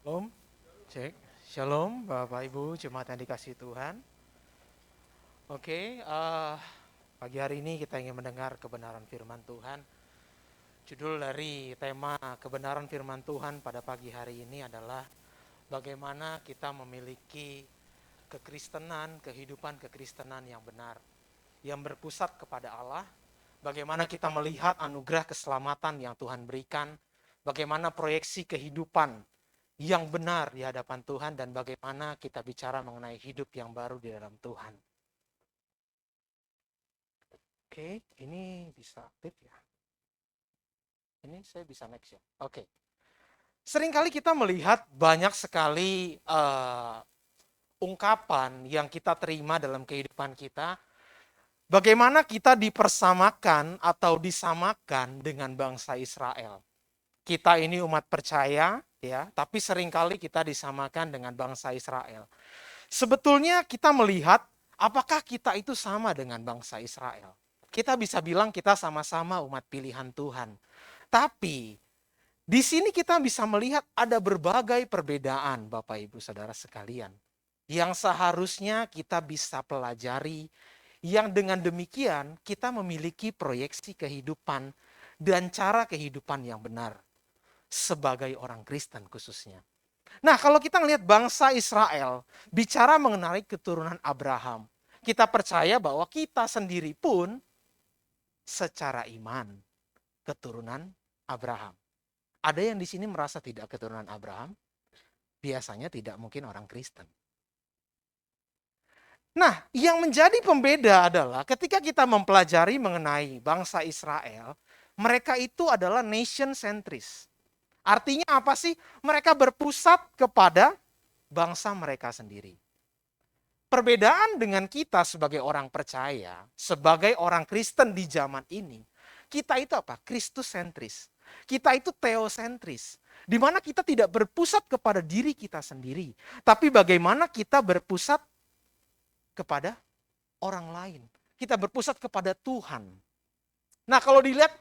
Om, cek. Shalom, Bapak Ibu, jemaat yang dikasihi Tuhan. Oke, pagi hari ini kita ingin mendengar kebenaran firman Tuhan. Judul dari tema kebenaran firman Tuhan pada pagi hari ini adalah bagaimana kita memiliki kekristenan, kehidupan kekristenan yang benar, yang berpusat kepada Allah. Bagaimana kita melihat anugerah keselamatan yang Tuhan berikan, bagaimana proyeksi kehidupan yang benar di hadapan Tuhan, dan bagaimana kita bicara mengenai hidup yang baru di dalam Tuhan. Oke, ini bisa aktif ya. Ini saya bisa next ya. Oke. Seringkali kita melihat banyak sekali ungkapan yang kita terima dalam kehidupan kita. Bagaimana kita dipersamakan atau disamakan dengan bangsa Israel. Kita ini umat percaya, ya, tapi seringkali kita disamakan dengan bangsa Israel. Sebetulnya kita melihat apakah kita itu sama dengan bangsa Israel. Kita bisa bilang kita sama-sama umat pilihan Tuhan. Tapi di sini kita bisa melihat ada berbagai perbedaan, Bapak Ibu Saudara sekalian, yang seharusnya kita bisa pelajari, yang dengan demikian kita memiliki proyeksi kehidupan dan cara kehidupan yang benar sebagai orang Kristen khususnya. Nah, kalau kita melihat bangsa Israel bicara mengenai keturunan Abraham, kita percaya bahwa kita sendiri pun secara iman keturunan Abraham. Ada yang di sini merasa tidak keturunan Abraham? Biasanya tidak mungkin orang Kristen. Nah, yang menjadi pembeda adalah ketika kita mempelajari mengenai bangsa Israel, mereka itu adalah nation centris. Artinya apa sih? Mereka berpusat kepada bangsa mereka sendiri. Perbedaan dengan kita sebagai orang percaya, sebagai orang Kristen di zaman ini, kita itu apa? Kristus sentris. Kita itu teosentris. Di mana kita tidak berpusat kepada diri kita sendiri, tapi bagaimana kita berpusat kepada orang lain. Kita berpusat kepada Tuhan. Nah, kalau dilihat,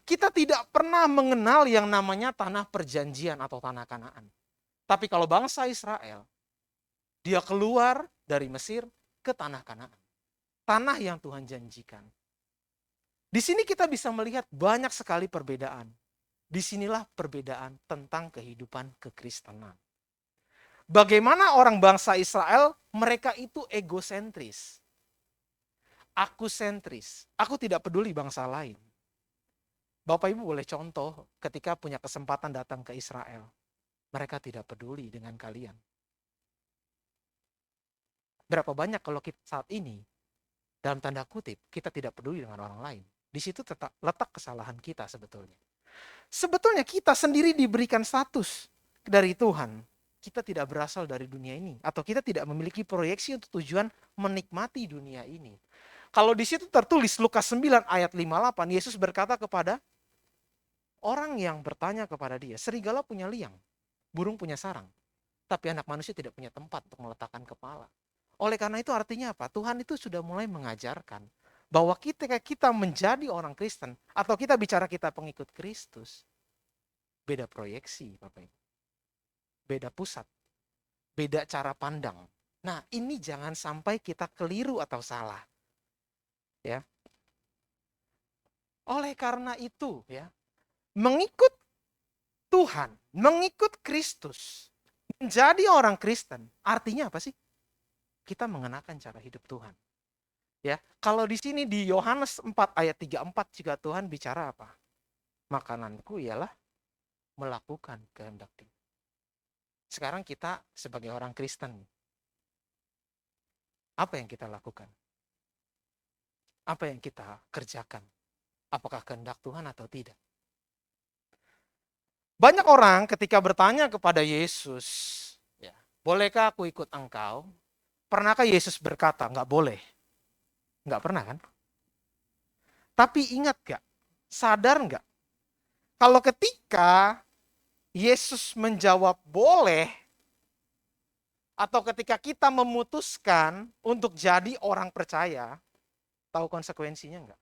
kita tidak pernah mengenal yang namanya tanah perjanjian atau tanah Kanaan. Tapi kalau bangsa Israel, dia keluar dari Mesir ke tanah Kanaan. Tanah yang Tuhan janjikan. Di sini kita bisa melihat banyak sekali perbedaan. Disinilah perbedaan tentang kehidupan kekristenan. Bagaimana orang bangsa Israel, mereka itu egosentris. Aku sentris. Aku tidak peduli bangsa lain. Bapak Ibu boleh contoh ketika punya kesempatan datang ke Israel. Mereka tidak peduli dengan kalian. Berapa banyak kalau kita saat ini, dalam tanda kutip, kita tidak peduli dengan orang lain. Di situ letak kesalahan kita sebetulnya. Sebetulnya kita sendiri diberikan status dari Tuhan. Kita tidak berasal dari dunia ini. Atau kita tidak memiliki proyeksi untuk tujuan menikmati dunia ini. Kalau di situ tertulis Lukas 9 ayat 58, Yesus berkata kepada orang yang bertanya kepada dia, serigala punya liang, burung punya sarang, tapi anak manusia tidak punya tempat untuk meletakkan kepala. Oleh karena itu artinya apa? Tuhan itu sudah mulai mengajarkan bahwa ketika kita menjadi orang Kristen, atau kita bicara kita pengikut Kristus, beda proyeksi, Bapak Ibu. Beda pusat, beda cara pandang. Nah, ini jangan sampai kita keliru atau salah. Ya. Oleh karena itu, ya, mengikut Tuhan, mengikut Kristus, menjadi orang Kristen, artinya apa sih? Kita mengenakan cara hidup Tuhan. Ya, kalau di sini di Yohanes 4 ayat 34 juga Tuhan bicara apa? Makananku ialah melakukan kehendak Dia. Sekarang kita sebagai orang Kristen, apa yang kita lakukan? Apa yang kita kerjakan? Apakah kehendak Tuhan atau tidak? Banyak orang ketika bertanya kepada Yesus, ya, bolehkah aku ikut engkau? Pernahkah Yesus berkata, enggak boleh? Enggak pernah kan? Tapi ingat gak? Sadar gak? Kalau ketika Yesus menjawab boleh, atau ketika kita memutuskan untuk jadi orang percaya, tahu konsekuensinya enggak?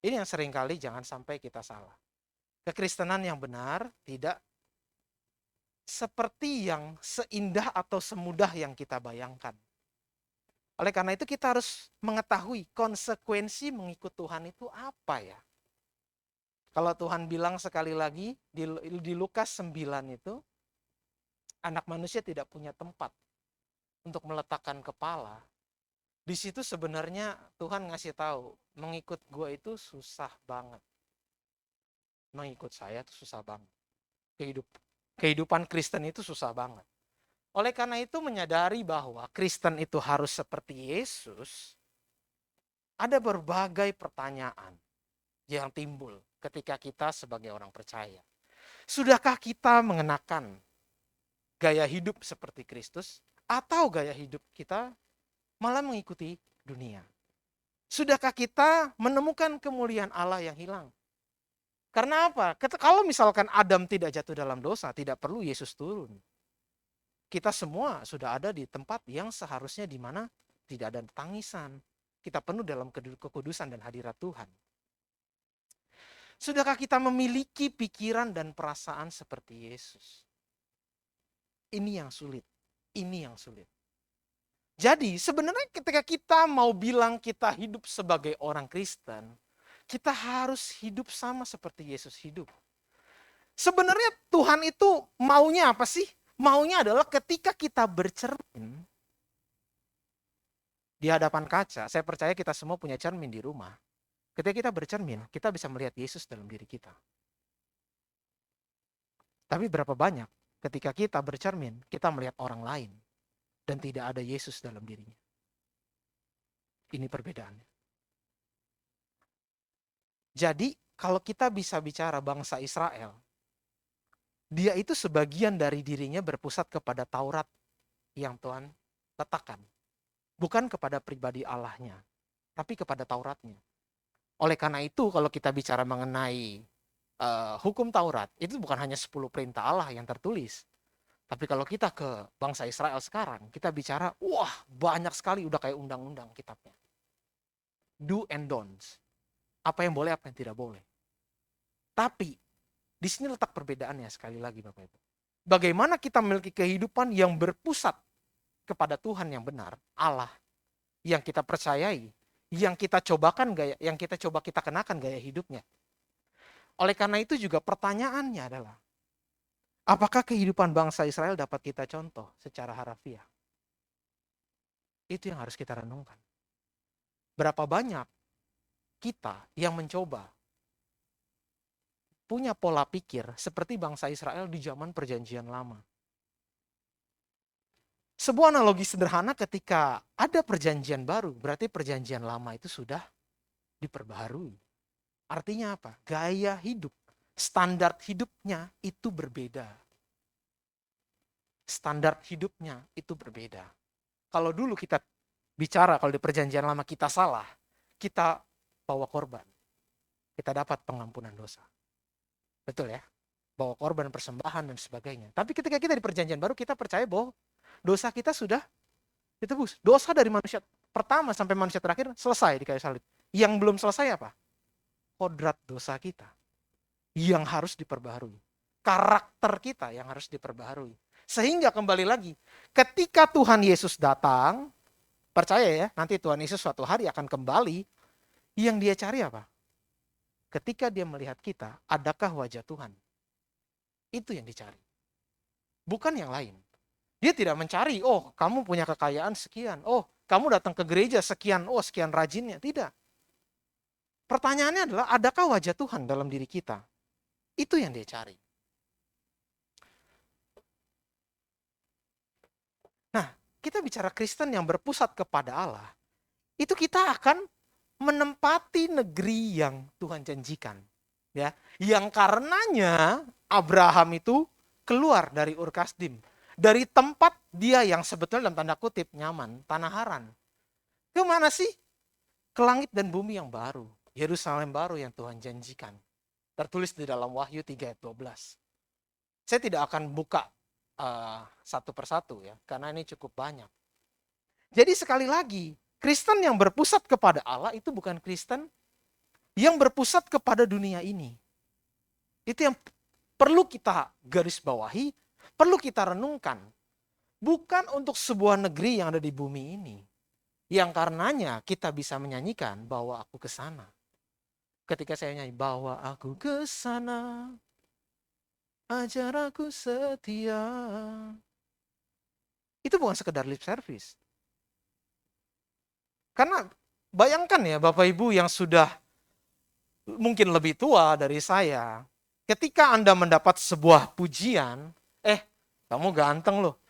Ini yang seringkali jangan sampai kita salah. Kekristenan yang benar tidak seperti yang seindah atau semudah yang kita bayangkan. Oleh karena itu kita harus mengetahui konsekuensi mengikut Tuhan itu apa ya. Kalau Tuhan bilang sekali lagi di Lukas 9 itu, anak manusia tidak punya tempat untuk meletakkan kepala. Di situ sebenarnya Tuhan ngasih tahu, mengikut gue itu susah banget. Mengikut saya itu susah banget. Kehidupan Kristen itu susah banget. Oleh karena itu menyadari bahwa Kristen itu harus seperti Yesus, ada berbagai pertanyaan yang timbul ketika kita sebagai orang percaya. Sudahkah kita mengenakan gaya hidup seperti Kristus atau gaya hidup kita malah mengikuti dunia? Sudahkah kita menemukan kemuliaan Allah yang hilang? Karena apa? Kalau misalkan Adam tidak jatuh dalam dosa, tidak perlu Yesus turun. Kita semua sudah ada di tempat yang seharusnya di mana tidak ada tangisan. Kita penuh dalam kekudusan dan hadirat Tuhan. Sudahkah kita memiliki pikiran dan perasaan seperti Yesus? Ini yang sulit. Ini yang sulit. Jadi sebenarnya ketika kita mau bilang kita hidup sebagai orang Kristen, kita harus hidup sama seperti Yesus hidup. Sebenarnya Tuhan itu maunya apa sih? Maunya adalah ketika kita bercermin di hadapan kaca, saya percaya kita semua punya cermin di rumah. Ketika kita bercermin, kita bisa melihat Yesus dalam diri kita. Tapi berapa banyak ketika kita bercermin, kita melihat orang lain dan tidak ada Yesus dalam dirinya. Ini perbedaannya. Jadi kalau kita bisa bicara bangsa Israel, dia itu sebagian dari dirinya berpusat kepada Taurat yang Tuhan letakkan. Bukan kepada pribadi Allahnya, tapi kepada Tauratnya. Oleh karena itu kalau kita bicara mengenai hukum Taurat, itu bukan hanya 10 perintah Allah yang tertulis. Tapi kalau kita ke bangsa Israel sekarang, kita bicara, wah banyak sekali udah kayak undang-undang kitabnya. Do and don'ts. Apa yang boleh, apa yang tidak boleh. Tapi di sini letak perbedaannya sekali lagi Bapak Ibu. Bagaimana kita memiliki kehidupan yang berpusat kepada Tuhan yang benar, Allah, yang kita percayai, yang kita cobakan gaya, yang kita coba kita kenakan gaya hidupnya. Oleh karena itu juga pertanyaannya adalah, apakah kehidupan bangsa Israel dapat kita contoh secara harafiah? Itu yang harus kita renungkan. Berapa banyak kita yang mencoba punya pola pikir seperti bangsa Israel di zaman perjanjian lama. Sebuah analogi sederhana ketika ada perjanjian baru, berarti perjanjian lama itu sudah diperbaharui. Artinya apa? Gaya hidup, standar hidupnya itu berbeda. Standar hidupnya itu berbeda. Kalau dulu kita bicara, kalau di perjanjian lama kita salah, kita bawa korban. Kita dapat pengampunan dosa. Betul ya? Bawa korban, persembahan dan sebagainya. Tapi ketika kita di perjanjian baru, kita percaya bahwa dosa kita sudah ditebus. Dosa dari manusia pertama sampai manusia terakhir selesai di kayu salib. Yang belum selesai apa? Kodrat dosa kita yang harus diperbaharui. Karakter kita yang harus diperbaharui. Sehingga kembali lagi, ketika Tuhan Yesus datang, percaya ya, nanti Tuhan Yesus suatu hari akan kembali, yang dia cari apa? Ketika dia melihat kita, adakah wajah Tuhan? Itu yang dicari. Bukan yang lain. Dia tidak mencari, oh kamu punya kekayaan sekian, oh kamu datang ke gereja sekian, oh sekian rajinnya. Tidak. Pertanyaannya adalah, adakah wajah Tuhan dalam diri kita? Itu yang dia cari. Nah, kita bicara Kristen yang berpusat kepada Allah, itu kita akan menempati negeri yang Tuhan janjikan, ya, yang karenanya Abraham itu keluar dari Ur Kasdim, dari tempat dia yang sebetulnya dalam tanda kutip nyaman, tanah Haran. Kemana sih? Ke langit dan bumi yang baru, Yerusalem baru yang Tuhan janjikan. Tertulis di dalam Wahyu 3 ayat 12. Saya tidak akan buka satu persatu ya, karena ini cukup banyak. Jadi sekali lagi, Kristen yang berpusat kepada Allah itu bukan Kristen yang berpusat kepada dunia ini. Itu yang perlu kita garis bawahi, perlu kita renungkan. Bukan untuk sebuah negeri yang ada di bumi ini. Yang karenanya kita bisa menyanyikan bahwa aku ke sana. Ketika saya nyanyi, bawa aku ke sana, ajar aku setia. Itu bukan sekedar lip service. Karena bayangkan ya Bapak Ibu yang sudah mungkin lebih tua dari saya. Ketika Anda mendapat sebuah pujian, kamu ganteng loh.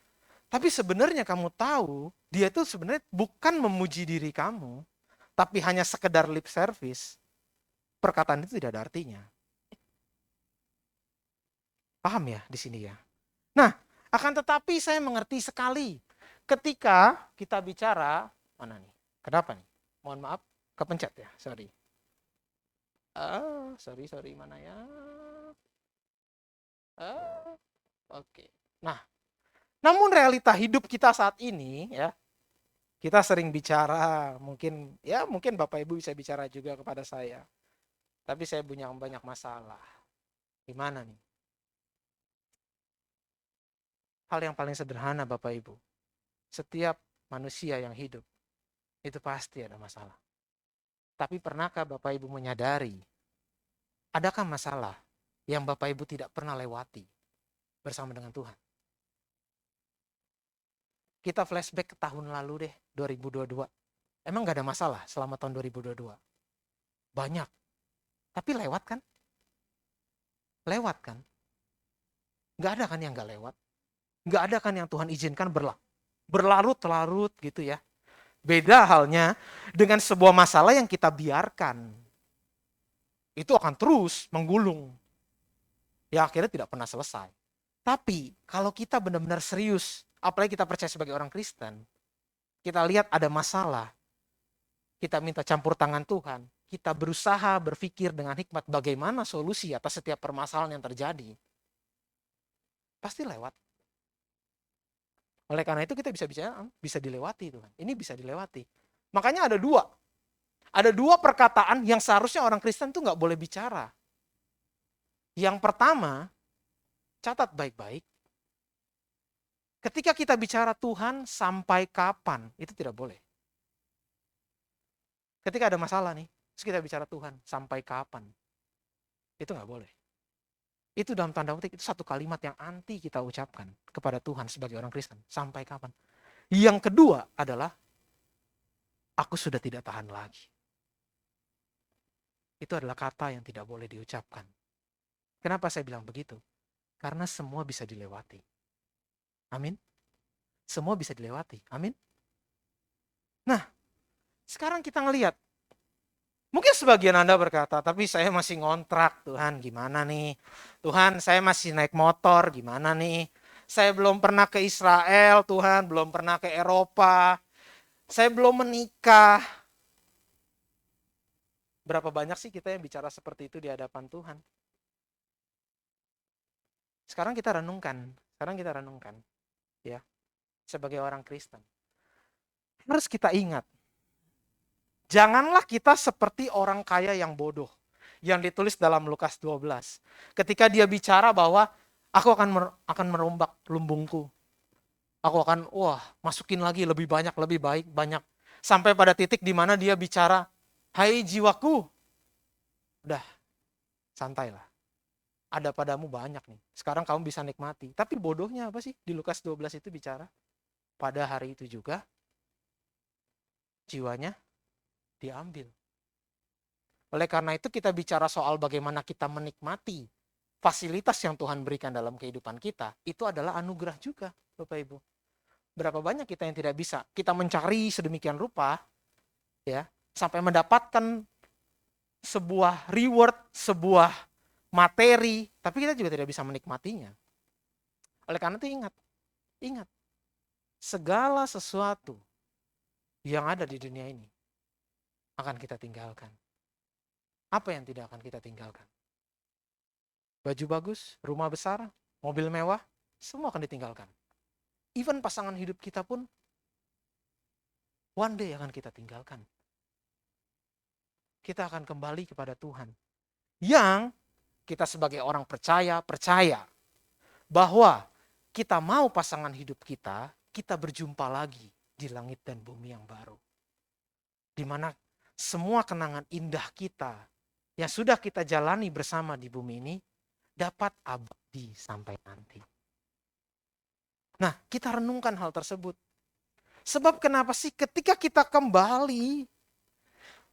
Tapi sebenarnya kamu tahu, dia itu sebenarnya bukan memuji diri kamu, tapi hanya sekedar lip service. Perkataan itu tidak ada artinya. Paham ya di sini ya? Nah, akan tetapi saya mengerti sekali ketika kita bicara, mana nih? Kenapa nih? Mohon maaf, kepencet ya, sorry. Sorry, mana ya? Oke. Nah, namun realita hidup kita saat ini ya, kita sering bicara, mungkin Bapak Ibu bisa bicara juga kepada saya. Tapi saya punya banyak masalah. Gimana nih? Hal yang paling sederhana Bapak Ibu. Setiap manusia yang hidup, itu pasti ada masalah. Tapi pernahkah Bapak Ibu menyadari, adakah masalah yang Bapak Ibu tidak pernah lewati bersama dengan Tuhan? Kita flashback ke tahun lalu deh, 2022. Emang gak ada masalah selama tahun 2022? Banyak. Tapi lewat kan? Lewat kan? Gak ada kan yang gak lewat? Gak ada kan yang Tuhan izinkan berlarut-larut gitu ya. Beda halnya dengan sebuah masalah yang kita biarkan. Itu akan terus menggulung. Ya akhirnya tidak pernah selesai. Tapi kalau kita benar-benar serius, apalagi kita percaya sebagai orang Kristen, kita lihat ada masalah, kita minta campur tangan Tuhan, kita berusaha berpikir dengan hikmat bagaimana solusi atas setiap permasalahan yang terjadi. Pasti lewat. Oleh karena itu kita bisa bicara, bisa dilewati Tuhan. Ini bisa dilewati. Makanya ada dua perkataan yang seharusnya orang Kristen tuh nggak boleh bicara. Yang pertama, catat baik-baik. Ketika kita bicara Tuhan sampai kapan, itu tidak boleh. Ketika ada masalah nih, terus kita bicara Tuhan sampai kapan, itu nggak boleh. Itu dalam tanda petik, itu satu kalimat yang anti kita ucapkan kepada Tuhan sebagai orang Kristen. Sampai kapan? Yang kedua adalah, aku sudah tidak tahan lagi. Itu adalah kata yang tidak boleh diucapkan. Kenapa saya bilang begitu? Karena semua bisa dilewati. Amin. Semua bisa dilewati. Amin. Nah, sekarang kita ngelihat. Mungkin sebagian Anda berkata, tapi saya masih ngontrak, Tuhan gimana nih? Tuhan saya masih naik motor, gimana nih? Saya belum pernah ke Israel, Tuhan belum pernah ke Eropa. Saya belum menikah. Berapa banyak sih kita yang bicara seperti itu di hadapan Tuhan? Sekarang kita renungkan. Ya, sebagai orang Kristen. Harus kita ingat, janganlah kita seperti orang kaya yang bodoh. Yang ditulis dalam Lukas 12. Ketika dia bicara bahwa aku akan merombak lumbungku. Aku akan masukin lagi lebih banyak, lebih baik, banyak. Sampai pada titik di mana dia bicara, hai jiwaku, udah santailah. Ada padamu banyak nih. Sekarang kamu bisa nikmati. Tapi bodohnya apa sih? Di Lukas 12 itu bicara, pada hari itu juga jiwanya diambil. Oleh karena itu kita bicara soal bagaimana kita menikmati fasilitas yang Tuhan berikan dalam kehidupan kita, itu adalah anugerah juga, Bapak Ibu. Berapa banyak kita yang tidak bisa, kita mencari sedemikian rupa, ya, sampai mendapatkan sebuah reward, sebuah materi, tapi kita juga tidak bisa menikmatinya. Oleh karena itu ingat, segala sesuatu yang ada di dunia ini akan kita tinggalkan. Apa yang tidak akan kita tinggalkan? Baju bagus, rumah besar, mobil mewah, semua akan ditinggalkan. Even pasangan hidup kita pun one day akan kita tinggalkan. Kita akan kembali kepada Tuhan. Yang kita sebagai orang percaya bahwa kita mau pasangan hidup kita berjumpa lagi di langit dan bumi yang baru. Di mana semua kenangan indah kita yang sudah kita jalani bersama di bumi ini dapat abadi sampai nanti. Nah, kita renungkan hal tersebut. Sebab kenapa sih ketika kita kembali,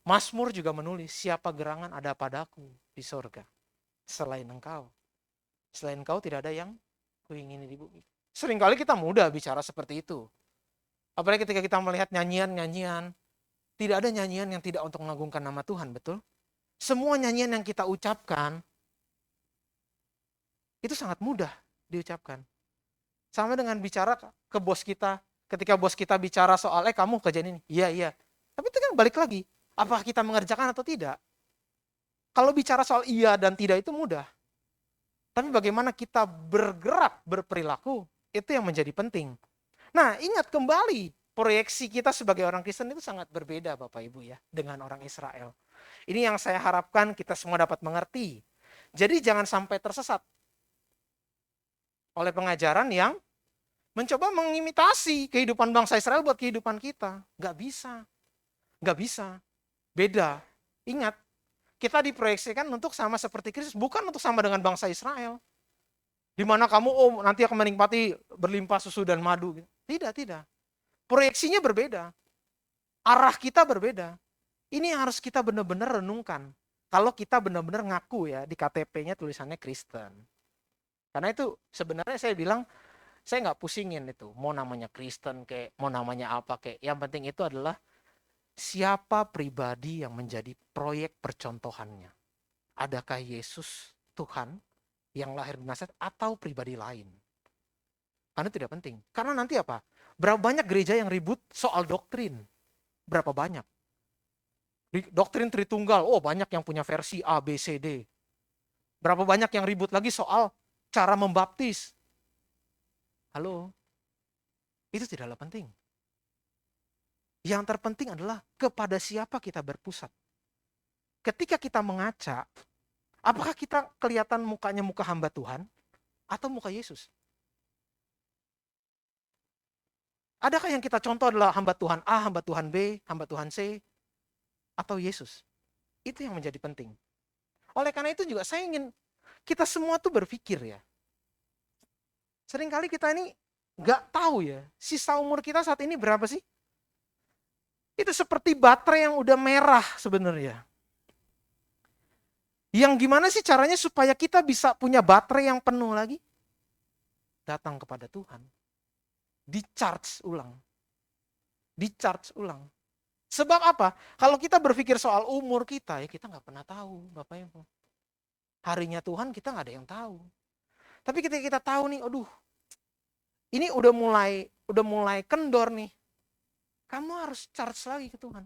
Mazmur juga menulis, siapa gerangan ada padaku di sorga selain engkau. Selain engkau tidak ada yang kuingini di bumi. Seringkali kita mudah bicara seperti itu. Apalagi ketika kita melihat nyanyian-nyanyian, tidak ada nyanyian yang tidak untuk mengagungkan nama Tuhan, betul? Semua nyanyian yang kita ucapkan, itu sangat mudah diucapkan. Sama dengan bicara ke bos kita, ketika bos kita bicara soal, kamu kerjain ini, iya. Tapi itu kan balik lagi, apakah kita mengerjakan atau tidak? Kalau bicara soal iya dan tidak itu mudah. Tapi bagaimana kita bergerak, berperilaku, itu yang menjadi penting. Nah, ingat kembali, proyeksi kita sebagai orang Kristen itu sangat berbeda Bapak Ibu ya, dengan orang Israel. Ini yang saya harapkan kita semua dapat mengerti. Jadi jangan sampai tersesat oleh pengajaran yang mencoba mengimitasi kehidupan bangsa Israel buat kehidupan kita. Gak bisa. Beda. Ingat, kita diproyeksikan untuk sama seperti Kristus, bukan untuk sama dengan bangsa Israel. Di mana kamu nanti akan menikmati berlimpah susu dan madu. Tidak. Proyeksinya berbeda. Arah kita berbeda. Ini yang harus kita benar-benar renungkan. Kalau kita benar-benar ngaku ya, di KTP-nya tulisannya Kristen. Karena itu sebenarnya saya bilang, saya nggak pusingin itu. Mau namanya Kristen kayak, mau namanya apa kayak. Yang penting itu adalah siapa pribadi yang menjadi proyek percontohannya. Adakah Yesus Tuhan yang lahir di Nazaret atau pribadi lain? Karena itu tidak penting. Karena nanti apa? Berapa banyak gereja yang ribut soal doktrin? Berapa banyak? Doktrin Tritunggal, banyak yang punya versi A, B, C, D. Berapa banyak yang ribut lagi soal cara membaptis? Halo? Itu tidaklah penting. Yang terpenting adalah kepada siapa kita berpusat. Ketika kita mengaca, apakah kita kelihatan mukanya muka hamba Tuhan atau muka Yesus? Adakah yang kita contoh adalah hamba Tuhan A, hamba Tuhan B, hamba Tuhan C, atau Yesus? Itu yang menjadi penting. Oleh karena itu juga saya ingin kita semua tuh berpikir ya. Seringkali kita ini nggak tahu ya, sisa umur kita saat ini berapa sih? Itu seperti baterai yang udah merah sebenarnya. Yang gimana sih caranya supaya kita bisa punya baterai yang penuh lagi? Datang kepada Tuhan. Di-charge ulang. Sebab apa? Kalau kita berpikir soal umur kita, ya kita nggak pernah tahu, Bapak Ibu. Harinya Tuhan kita nggak ada yang tahu. Tapi ketika kita tahu nih, ini udah mulai kendor nih. Kamu harus charge lagi ke Tuhan.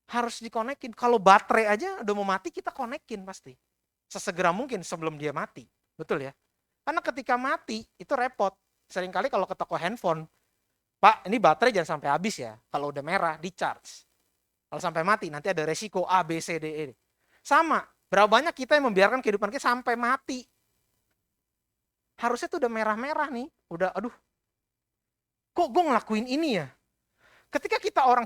Harus dikonekin. Kalau baterai aja udah mau mati, kita konekin pasti. Sesegera mungkin sebelum dia mati. Betul ya? Karena ketika mati, itu repot. Seringkali kalau ke toko handphone, Pak, ini baterai jangan sampai habis ya. Kalau udah merah, di-charge. Kalau sampai mati, nanti ada resiko A, B, C, D, E. Sama, berapa banyak kita yang membiarkan kehidupan kita sampai mati. Harusnya tuh udah merah-merah nih. Udah, kok gue ngelakuin ini ya? Ketika kita orang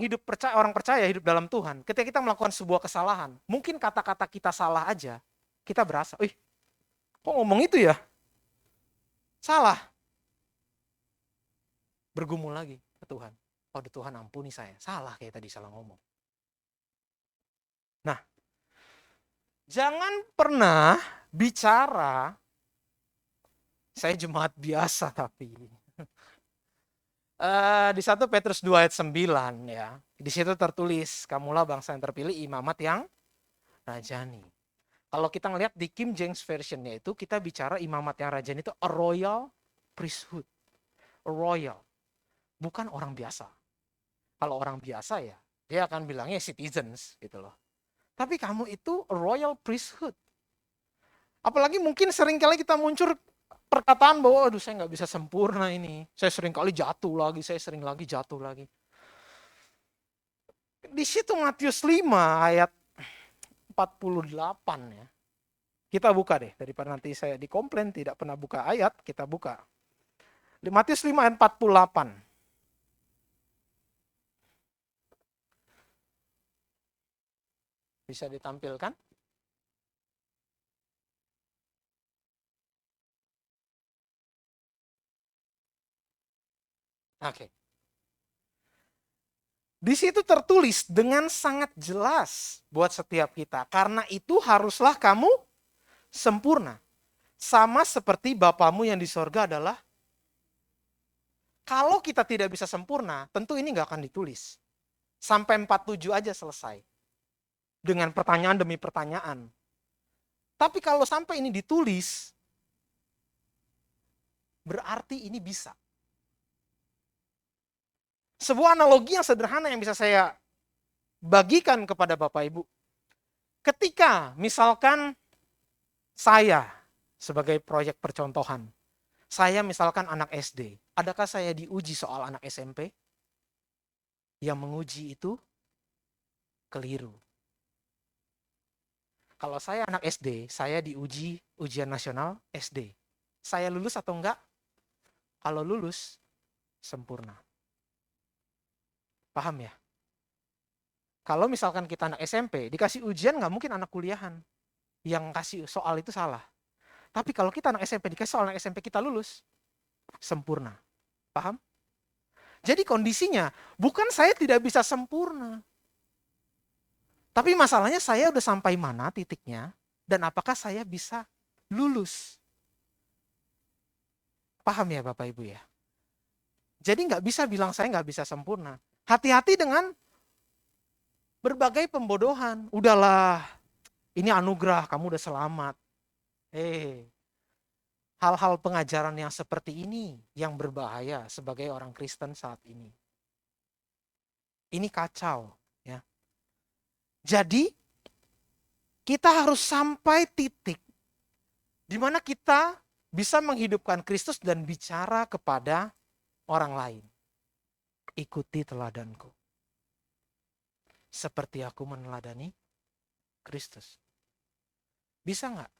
percaya hidup dalam Tuhan, ketika kita melakukan sebuah kesalahan, mungkin kata-kata kita salah aja, kita berasa, kok ngomong itu ya? Salah. Bergumul lagi ke Tuhan. Tuhan ampuni saya. Salah kayak tadi salah ngomong. Nah, jangan pernah bicara, saya jemaat biasa tapi di 1 Petrus 2 ayat 9 ya. Di situ tertulis, kamulah bangsa yang terpilih, imamat yang rajani. Kalau kita ngelihat di King James Version-nya itu, kita bicara imamat yang rajani itu a royal priesthood. Royal. Bukan orang biasa. Kalau orang biasa ya, dia akan bilangnya citizens gitu loh. Tapi kamu itu a royal priesthood. Apalagi mungkin seringkali kita muncul perkataan bahwa saya nggak bisa sempurna ini. Saya sering lagi jatuh lagi. Di situ Matius 5 ayat 48 ya. Kita buka deh, daripada nanti saya dikomplain tidak pernah buka ayat, kita buka. Matius 5 ayat 48. Bisa ditampilkan? Oke. Di situ tertulis dengan sangat jelas buat setiap kita. Karena itu haruslah kamu sempurna. Sama seperti Bapamu yang di sorga adalah. Kalau kita tidak bisa sempurna, tentu ini nggak akan ditulis. Sampai 47 aja selesai. Dengan pertanyaan demi pertanyaan. Tapi kalau sampai ini ditulis, berarti ini bisa. Sebuah analogi yang sederhana yang bisa saya bagikan kepada Bapak Ibu. Ketika misalkan saya sebagai proyek percontohan, saya misalkan anak SD, adakah saya diuji soal anak SMP? Yang menguji itu keliru. Kalau saya anak SD, saya diuji ujian nasional SD. Saya lulus atau enggak? Kalau lulus, sempurna. Paham ya? Kalau misalkan kita anak SMP, dikasih ujian nggak mungkin anak kuliahan. Yang kasih soal itu salah. Tapi kalau kita anak SMP, dikasih soal anak SMP kita lulus, sempurna. Paham? Jadi kondisinya, bukan saya tidak bisa sempurna. Tapi masalahnya saya udah sampai mana titiknya, dan apakah saya bisa lulus. Paham ya Bapak Ibu ya? Jadi nggak bisa bilang saya nggak bisa sempurna. Hati-hati dengan berbagai pembodohan. Udahlah, ini anugerah, kamu udah selamat. Hal-hal pengajaran yang seperti ini yang berbahaya sebagai orang Kristen saat ini. Ini kacau. Ya. Jadi, kita harus sampai titik di mana kita bisa menghidupkan Kristus dan bicara kepada orang lain. Ikuti teladanku. Seperti aku meneladani Kristus. Bisa nggak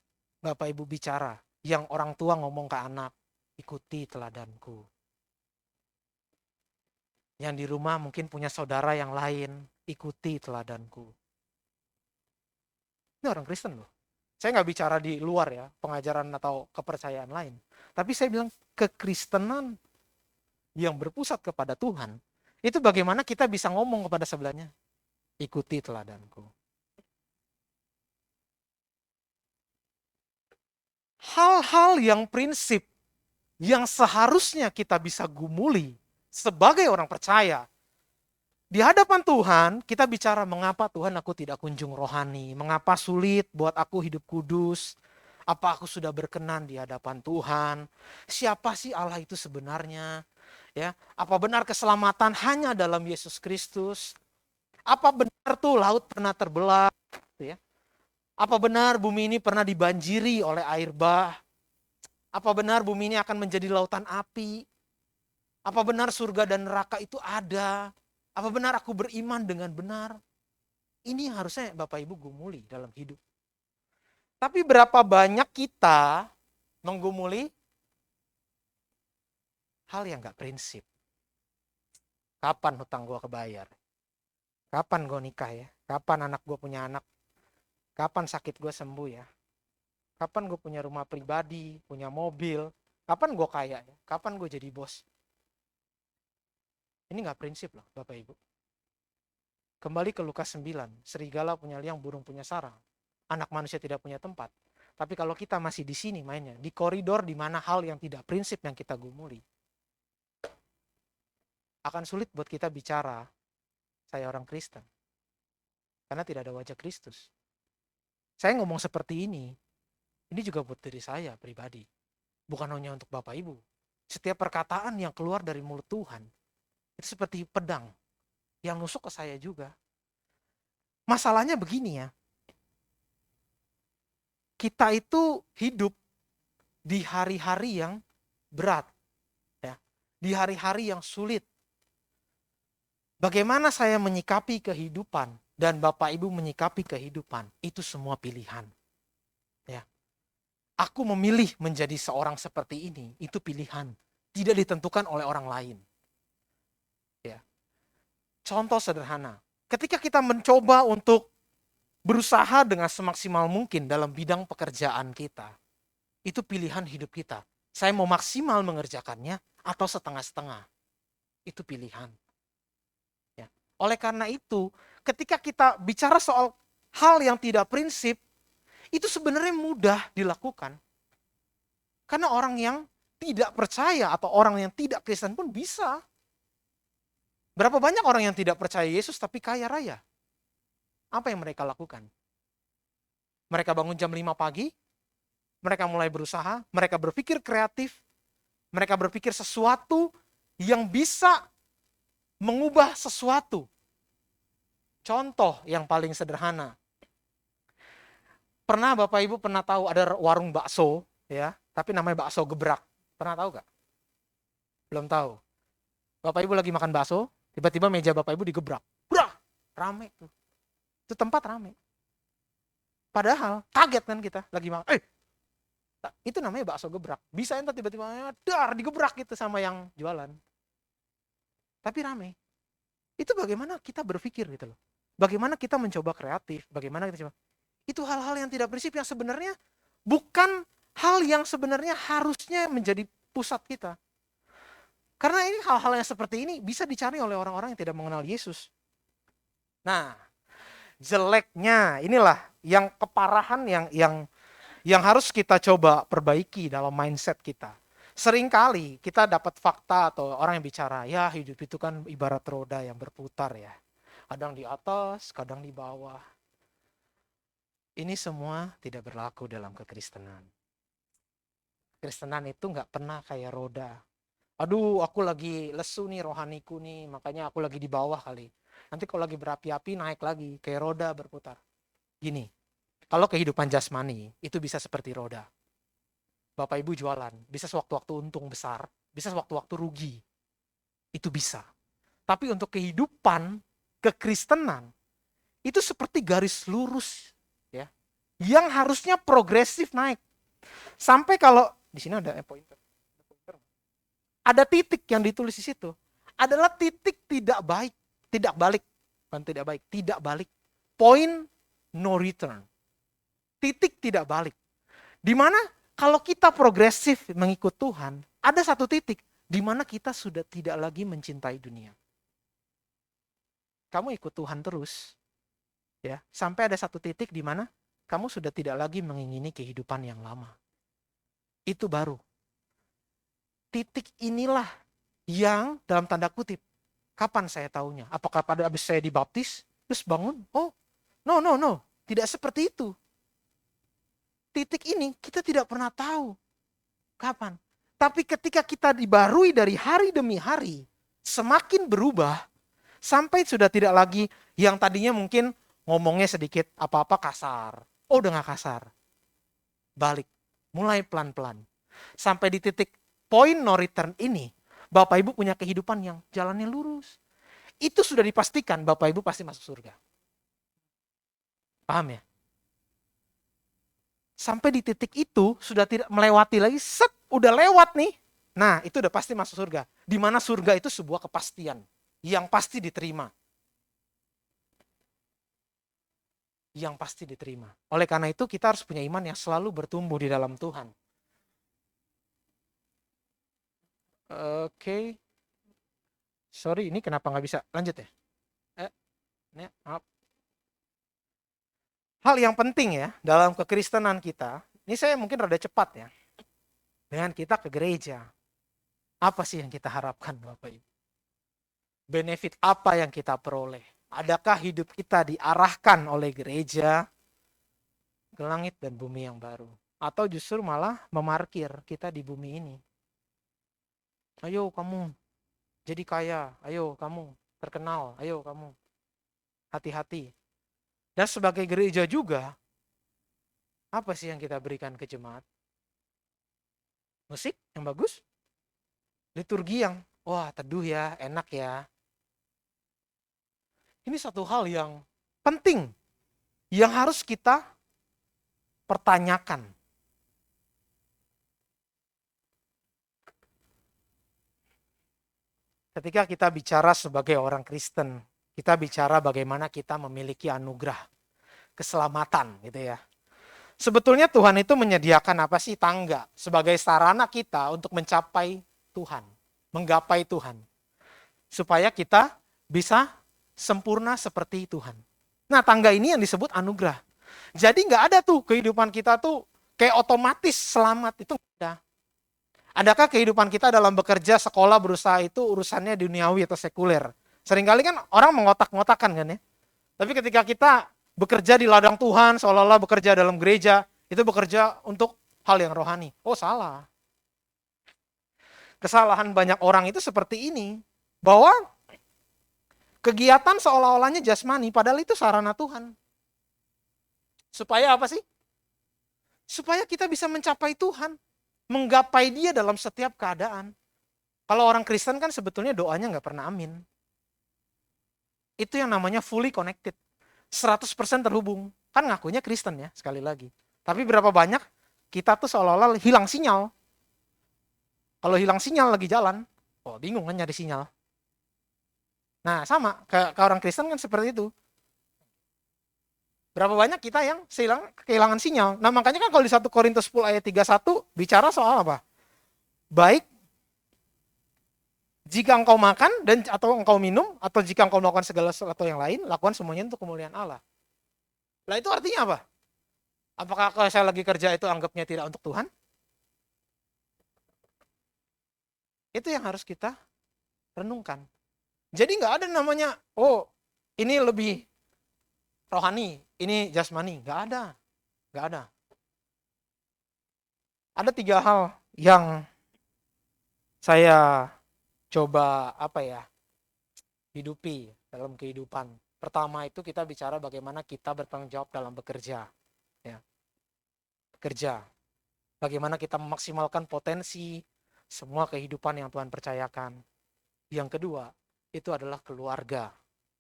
Bapak Ibu bicara yang orang tua ngomong ke anak, ikuti teladanku. Yang di rumah mungkin punya saudara yang lain, ikuti teladanku. Ini orang Kristen loh. Saya nggak bicara di luar ya, pengajaran atau kepercayaan lain. Tapi saya bilang kekristenan yang berpusat kepada Tuhan, itu bagaimana kita bisa ngomong kepada sebelahnya, ikuti teladanku. Hal-hal yang prinsip yang seharusnya kita bisa gumuli sebagai orang percaya. Di hadapan Tuhan, kita bicara mengapa Tuhan aku tidak kunjung rohani, mengapa sulit buat aku hidup kudus, apa aku sudah berkenan di hadapan Tuhan, siapa sih Allah itu sebenarnya, ya, apa benar keselamatan hanya dalam Yesus Kristus, apa benar tuh laut pernah terbelah, ya, apa benar bumi ini pernah dibanjiri oleh air bah, apa benar bumi ini akan menjadi lautan api, apa benar surga dan neraka itu ada, apa benar aku beriman dengan benar? Ini harusnya Bapak Ibu gumuli dalam hidup. Tapi berapa banyak kita menggumuli hal yang gak prinsip? Kapan hutang gue kebayar? Kapan gue nikah ya? Kapan anak gue punya anak? Kapan sakit gue sembuh ya? Kapan gue punya rumah pribadi, punya mobil? Kapan gue kaya ya? Kapan gue jadi bos? Ini gak prinsip loh Bapak Ibu. Kembali ke Lukas 9, serigala punya liang, burung punya sarang. Anak manusia tidak punya tempat. Tapi kalau kita masih di sini mainnya, di koridor di mana hal yang tidak prinsip yang kita gumuli, akan sulit buat kita bicara, saya orang Kristen. Karena tidak ada wajah Kristus. Saya ngomong seperti ini juga buat diri saya pribadi. Bukan hanya untuk Bapak Ibu. Setiap perkataan yang keluar dari mulut Tuhan, itu seperti pedang yang nusuk ke saya juga. Masalahnya begini ya, kita itu hidup di hari-hari yang berat, ya, di hari-hari yang sulit. Bagaimana saya menyikapi kehidupan dan Bapak Ibu menyikapi kehidupan, itu semua pilihan. Ya, aku memilih menjadi seorang seperti ini, itu pilihan. tidak ditentukan oleh orang lain. Ya. Contoh sederhana, ketika kita mencoba untuk berusaha dengan semaksimal mungkin dalam bidang pekerjaan kita, itu pilihan hidup kita. Saya mau maksimal mengerjakannya atau setengah-setengah. Itu pilihan. Ya. Oleh karena itu, ketika kita bicara soal hal yang tidak prinsip, itu sebenarnya mudah dilakukan. Karena orang yang tidak percaya atau orang yang tidak Kristen pun bisa. Berapa banyak orang yang tidak percaya Yesus tapi kaya raya? Apa yang mereka lakukan? Mereka bangun jam 5 pagi, mereka mulai berusaha, mereka berpikir kreatif, mereka berpikir sesuatu yang bisa mengubah sesuatu. Contoh yang paling sederhana. Pernah Bapak Ibu pernah tahu ada warung bakso, ya, tapi namanya bakso gebrak. Pernah tahu gak? Belum tahu. Bapak Ibu lagi makan bakso, tiba-tiba meja Bapak Ibu digebrak. Brah, rame tuh. Itu tempat rame. Padahal kaget kan kita lagi makan. Itu namanya bakso gebrak. Bisa entar tiba-tiba digebrak gitu sama yang jualan. Tapi rame. Itu bagaimana kita berpikir gitu loh. Bagaimana kita mencoba kreatif, bagaimana kita coba. Itu hal-hal yang tidak prinsip yang sebenarnya bukan hal yang sebenarnya harusnya menjadi pusat kita. Karena ini hal-hal yang seperti ini bisa dicari oleh orang-orang yang tidak mengenal Yesus. Nah, jeleknya inilah yang keparahan yang harus kita coba perbaiki dalam mindset kita. Seringkali kita dapat fakta atau orang yang bicara, ya hidup itu kan ibarat roda yang berputar ya. Kadang di atas, kadang di bawah. Ini semua tidak berlaku dalam kekristenan. Kristenan itu nggak pernah kayak roda. Aduh, aku lagi lesu nih rohaniku nih, makanya aku lagi di bawah kali. Nanti kalau lagi berapi-api naik lagi, kayak roda berputar. Gini, kalau kehidupan jasmani itu bisa seperti roda. Bapak Ibu jualan, bisa sewaktu-waktu untung besar, bisa sewaktu-waktu rugi. Itu bisa. Tapi untuk kehidupan kekristenan, itu seperti garis lurus. Ya, yang harusnya progresif naik. Sampai kalau, di sini ada pointer. Ada titik yang ditulis di situ. Adalah titik tidak baik. Tidak balik. Bukan tidak baik, tidak balik. Point no return. Titik tidak balik. Dimana kalau kita progresif mengikut Tuhan, ada satu titik di mana kita sudah tidak lagi mencintai dunia. Kamu ikut Tuhan terus, ya, sampai ada satu titik di mana kamu sudah tidak lagi mengingini kehidupan yang lama. Itu baru. Titik inilah yang dalam tanda kutip, kapan saya tahunya? Apakah pada habis saya dibaptis, terus bangun? Oh, no. Tidak seperti itu. Titik ini kita tidak pernah tahu kapan. Tapi ketika kita dibarui dari hari demi hari, semakin berubah, sampai sudah tidak lagi yang tadinya mungkin ngomongnya sedikit apa-apa kasar. Oh, udah gak kasar. Balik, mulai pelan-pelan. Sampai di titik point no return ini, Bapak Ibu punya kehidupan yang jalannya lurus. Itu sudah dipastikan Bapak Ibu pasti masuk surga. Paham ya? Sampai di titik itu sudah tidak melewati lagi, udah lewat nih. Nah, itu udah pasti masuk surga. Di mana surga itu sebuah kepastian yang pasti diterima. Yang pasti diterima. Oleh karena itu kita harus punya iman yang selalu bertumbuh di dalam Tuhan. Oke. Sorry, ini kenapa nggak bisa? Lanjut ya. Maaf. Hal yang penting ya dalam kekristenan kita, ini saya mungkin rada cepat ya. Dengan kita ke gereja, apa sih yang kita harapkan Bapak Ibu? Benefit apa yang kita peroleh? Adakah hidup kita diarahkan oleh gereja ke langit dan bumi yang baru? Atau justru malah memarkir kita di bumi ini? Ayo kamu jadi kaya, ayo kamu terkenal, ayo kamu hati-hati. Dan sebagai gereja juga, apa sih yang kita berikan ke jemaat? Musik yang bagus? Liturgi yang, wah teduh ya, enak ya. Ini satu hal yang penting, yang harus kita pertanyakan. Ketika kita bicara sebagai orang Kristen, kita bicara bagaimana kita memiliki anugerah, keselamatan gitu ya. Sebetulnya Tuhan itu menyediakan apa sih? Tangga sebagai sarana kita untuk mencapai Tuhan, menggapai Tuhan. Supaya kita bisa sempurna seperti Tuhan. Nah, tangga ini yang disebut anugerah. Jadi nggak ada tuh kehidupan kita tuh kayak otomatis selamat, itu nggak ada. Adakah kehidupan kita dalam bekerja, sekolah, berusaha itu urusannya duniawi atau sekuler? Seringkali kan orang mengotak-ngotakkan kan ya. Tapi ketika kita bekerja di ladang Tuhan, seolah-olah bekerja dalam gereja, itu bekerja untuk hal yang rohani. Oh, salah. Kesalahan banyak orang itu seperti ini. Bahwa kegiatan seolah-olahnya jasmani, padahal itu sarana Tuhan. Supaya apa sih? Supaya kita bisa mencapai Tuhan. Menggapai dia dalam setiap keadaan. Kalau orang Kristen kan sebetulnya doanya nggak pernah amin. Itu yang namanya fully connected. 100% terhubung. Kan ngakunya Kristen ya, sekali lagi. Tapi berapa banyak kita tuh seolah-olah hilang sinyal. Kalau hilang sinyal lagi jalan, oh bingung kan nyari sinyal. Nah sama, ke orang Kristen kan seperti itu. Berapa banyak kita yang kehilangan sinyal. Nah makanya kan kalau di 1 Korintus 10 ayat 31 bicara soal apa? Baik jika engkau makan atau engkau minum, atau jika engkau melakukan segala sesuatu yang lain, lakukan semuanya untuk kemuliaan Allah. Nah itu artinya apa? Apakah kalau saya lagi kerja itu anggapnya tidak untuk Tuhan? Itu yang harus kita renungkan. Jadi nggak ada namanya, oh ini lebih rohani, ini jasmani. Nggak ada. Nggak ada. Ada 3 hal yang saya coba hidupi dalam kehidupan. Pertama itu kita bicara bagaimana kita bertanggung jawab dalam bekerja. Ya. Bekerja. Bagaimana kita memaksimalkan potensi semua kehidupan yang Tuhan percayakan. Yang kedua, itu adalah keluarga.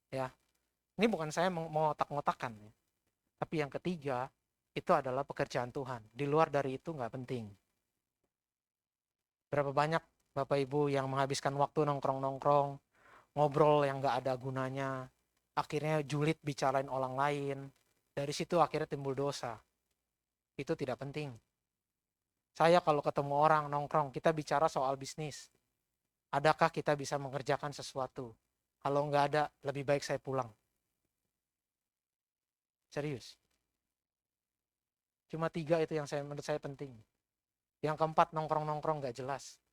Ya. Ini bukan saya mau otak-ngotakan. Ya. Tapi yang ketiga, itu adalah pekerjaan Tuhan. Di luar dari itu nggak penting. Berapa banyak Bapak Ibu yang menghabiskan waktu nongkrong-nongkrong, ngobrol yang nggak ada gunanya, akhirnya julid bicarain orang lain, dari situ akhirnya timbul dosa. Itu tidak penting. Saya kalau ketemu orang nongkrong, kita bicara soal bisnis. Adakah kita bisa mengerjakan sesuatu? Kalau nggak ada, lebih baik saya pulang. Serius. Cuma 3 itu yang menurut saya penting. Yang keempat, nongkrong-nongkrong nggak jelas.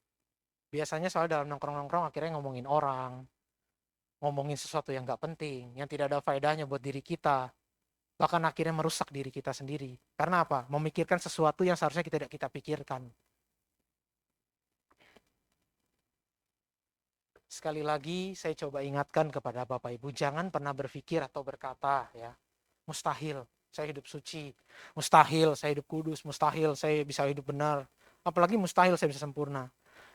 Biasanya soal dalam nongkrong-nongkrong akhirnya ngomongin orang, ngomongin sesuatu yang nggak penting, yang tidak ada faedahnya buat diri kita, bahkan akhirnya merusak diri kita sendiri. Karena apa? Memikirkan sesuatu yang seharusnya tidak kita pikirkan. Sekali lagi saya coba ingatkan kepada Bapak Ibu, jangan pernah berpikir atau berkata ya, mustahil saya hidup suci, mustahil saya hidup kudus, mustahil saya bisa hidup benar, apalagi mustahil saya bisa sempurna.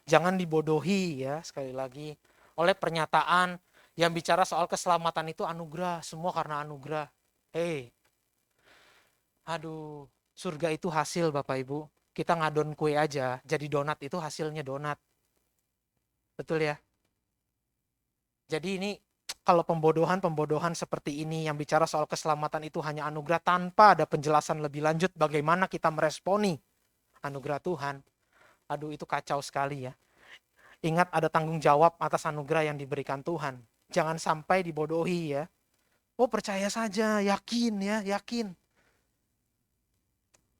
Jangan dibodohi ya, sekali lagi, oleh pernyataan yang bicara soal keselamatan itu anugerah, semua karena anugerah. Aduh, surga itu hasil Bapak Ibu. Kita ngadon kue aja, jadi donat itu hasilnya donat. Betul ya? Jadi ini kalau pembodohan seperti ini yang bicara soal keselamatan itu hanya anugerah tanpa ada penjelasan lebih lanjut bagaimana kita meresponi anugerah Tuhan. Aduh, itu kacau sekali ya. Ingat ada tanggung jawab atas anugerah yang diberikan Tuhan. Jangan sampai dibodohi ya. Oh, percaya saja, yakin ya, yakin.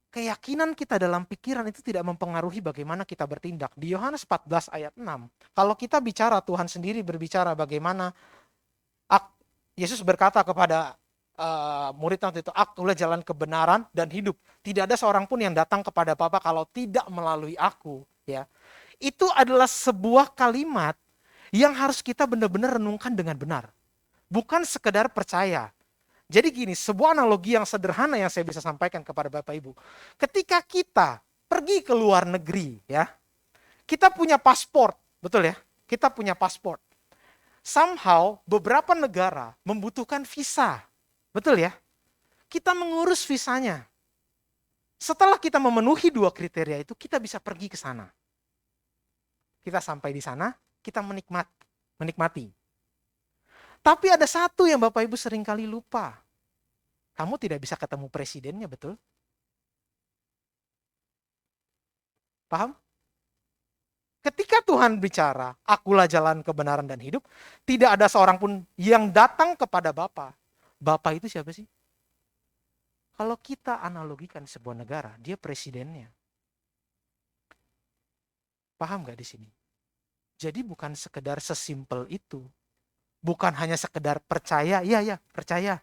Keyakinan kita dalam pikiran itu tidak mempengaruhi bagaimana kita bertindak. Di Yohanes 14 ayat 6, kalau kita bicara, Tuhan sendiri berbicara bagaimana Yesus berkata kepada murid waktu itu, akulah jalan kebenaran dan hidup. Tidak ada seorang pun yang datang kepada Bapa kalau tidak melalui aku. Ya, itu adalah sebuah kalimat yang harus kita benar-benar renungkan dengan benar. Bukan sekedar percaya. Jadi gini, sebuah analogi yang sederhana yang saya bisa sampaikan kepada Bapak Ibu. Ketika kita pergi ke luar negeri, ya, kita punya paspor, betul ya? Kita punya paspor. Somehow beberapa negara membutuhkan visa, betul ya? Kita mengurus visanya. Setelah kita memenuhi 2 kriteria itu, kita bisa pergi ke sana. Kita sampai di sana, kita menikmati. menikmati. Tapi ada satu yang Bapak Ibu seringkali lupa. Kamu tidak bisa ketemu presidennya, betul? Paham? Ketika Tuhan bicara, akulah jalan kebenaran dan hidup, tidak ada seorang pun yang datang kepada Bapa. Bapa itu siapa sih? Kalau kita analogikan sebuah negara, dia presidennya. Paham gak di sini? Jadi bukan sekedar sesimpel itu. Bukan hanya sekedar percaya, ya percaya.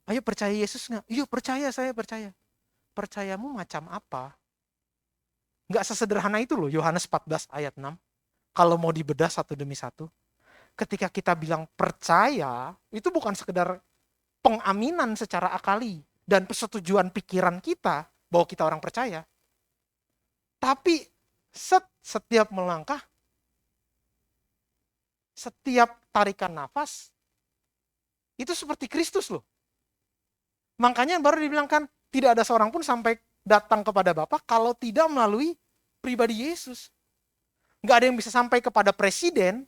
Ayo percaya Yesus nggak? Iya percaya, saya percaya. Percayamu macam apa? Nggak sesederhana itu loh, Yohanes 14 ayat 6. Kalau mau dibedah satu demi satu. Ketika kita bilang percaya, itu bukan sekedar pengaminan secara akali dan persetujuan pikiran kita bahwa kita orang percaya. Tapi setiap melangkah, setiap tarikan nafas, itu seperti Kristus loh. Makanya baru dibilangkan, tidak ada seorang pun sampai datang kepada Bapa kalau tidak melalui pribadi Yesus. Nggak ada yang bisa sampai kepada presiden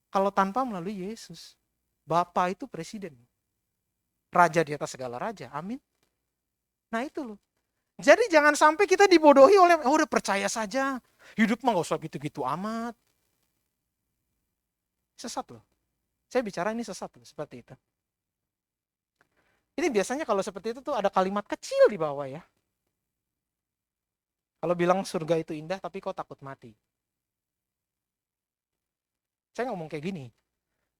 kalau tanpa melalui Yesus. Bapa itu presiden. Raja di atas segala raja. Amin. Nah itu loh. Jadi jangan sampai kita dibodohi oleh, oh udah percaya saja. Hidup mah gak usah gitu-gitu amat. Sesat loh. Saya bicara ini sesat loh, seperti itu. Ini biasanya kalau seperti itu tuh ada kalimat kecil di bawah ya. Kalau bilang surga itu indah tapi kau takut mati. Saya ngomong kayak gini.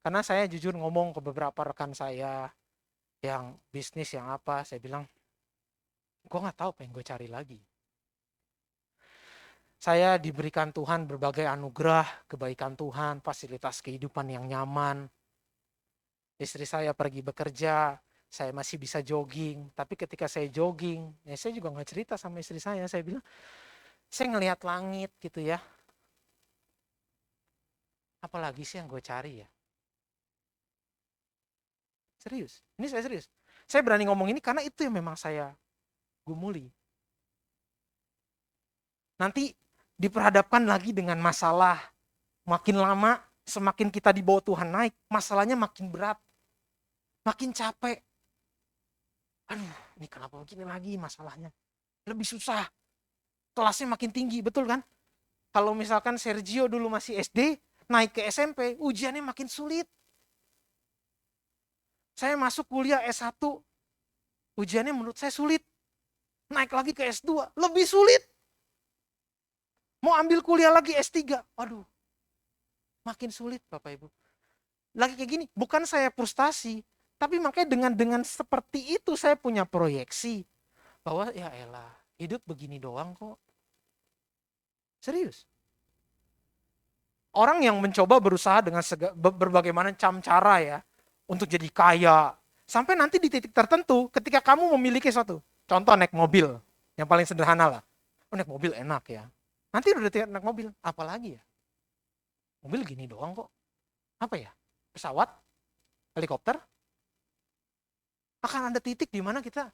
Karena saya jujur ngomong ke beberapa rekan saya yang bisnis yang apa, saya bilang, gue gak tahu apa yang gue cari lagi. Saya diberikan Tuhan berbagai anugerah, kebaikan Tuhan, fasilitas kehidupan yang nyaman. Istri saya pergi bekerja, saya masih bisa jogging. Tapi ketika saya jogging, ya saya juga gak cerita sama istri saya. Saya bilang, saya ngelihat langit gitu ya. Apalagi sih yang gue cari ya? Serius, ini saya serius. Saya berani ngomong ini karena itu yang memang saya gumuli. Nanti diperhadapkan lagi dengan masalah. Makin lama, semakin kita dibawa Tuhan naik, masalahnya makin berat. Makin capek. Aduh, ini kenapa begini lagi masalahnya? Lebih susah. Kelasnya makin tinggi, betul kan? Kalau misalkan Sergio dulu masih SD, naik ke SMP, ujiannya makin sulit. Saya masuk kuliah S1, ujiannya menurut saya sulit. Naik lagi ke S2, lebih sulit. Mau ambil kuliah lagi S3, aduh, makin sulit Bapak Ibu. Lagi kayak gini, bukan saya frustasi, tapi makanya dengan seperti itu saya punya proyeksi bahwa ya elah, hidup begini doang kok. Serius. Orang yang mencoba berusaha dengan berbagai macam cara ya untuk jadi kaya, sampai nanti di titik tertentu ketika kamu memiliki suatu, contoh naik mobil, yang paling sederhana lah. Oh, naik mobil enak ya. Nanti udah naik mobil, apalagi ya? Mobil gini doang kok. Apa ya? Pesawat? Helikopter? Akan ada titik di mana kita